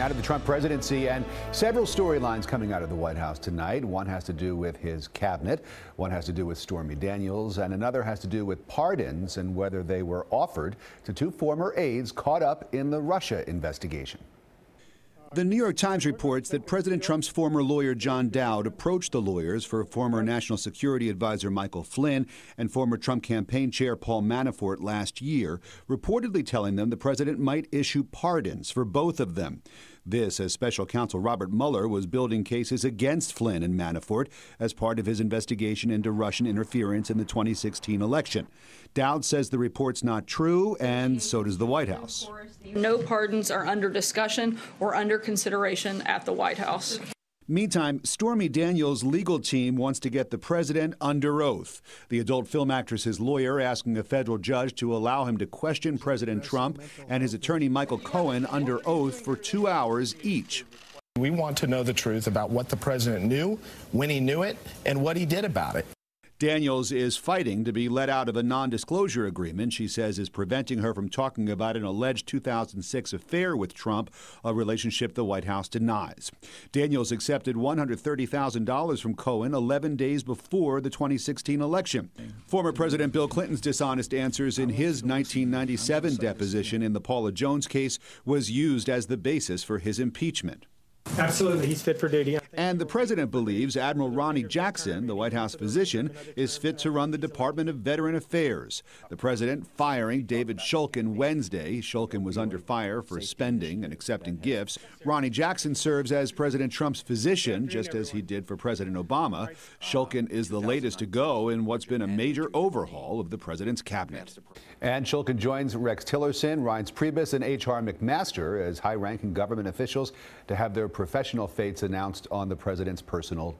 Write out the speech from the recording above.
out of the Trump presidency and several storylines coming out of the White House tonight. One has to do with his cabinet, one has to do with Stormy Daniels, and another has to do with pardons and whether they were offered to two former aides caught up in the Russia investigation. The New York Times reports that President Trump's former lawyer John Dowd approached the lawyers for former National Security Advisor Michael Flynn and former Trump campaign chair Paul Manafort last year, reportedly telling them the president might issue pardons for both of them. This, as special counsel Robert Mueller was building cases against Flynn and Manafort as part of his investigation into Russian interference in the 2016 election. Dowd says the report's not true, and so does the White House. No pardons are under discussion or under consideration at the White House. Meantime, Stormy Daniels' legal team wants to get the president under oath. The adult film actress's lawyer asking a federal judge to allow him to question President Trump and his attorney Michael Cohen under oath for 2 hours each. We want to know the truth about what the president knew, when he knew it, and what he did about it. Daniels is fighting to be let out of a non-disclosure agreement she says is preventing her from talking about an alleged 2006 affair with Trump, a relationship the White House denies. Daniels accepted $130,000 from Cohen 11 days before the 2016 election. Former President Bill Clinton's dishonest answers in his 1997 deposition in the Paula Jones case was used as the basis for his impeachment. Absolutely, he's fit for duty. And the president believes Admiral Ronnie Jackson, the White House physician, is fit to run the Department of Veteran Affairs. The president firing David Shulkin Wednesday. Shulkin was under fire for spending and accepting gifts. Ronnie Jackson serves as President Trump's physician, just as he did for President Obama. Shulkin is the latest to go in what's been a major overhaul of the president's cabinet. And Shulkin joins Rex Tillerson, Reince Priebus, and H.R. McMaster as high-ranking government officials to have their professional fates announced on the president's personal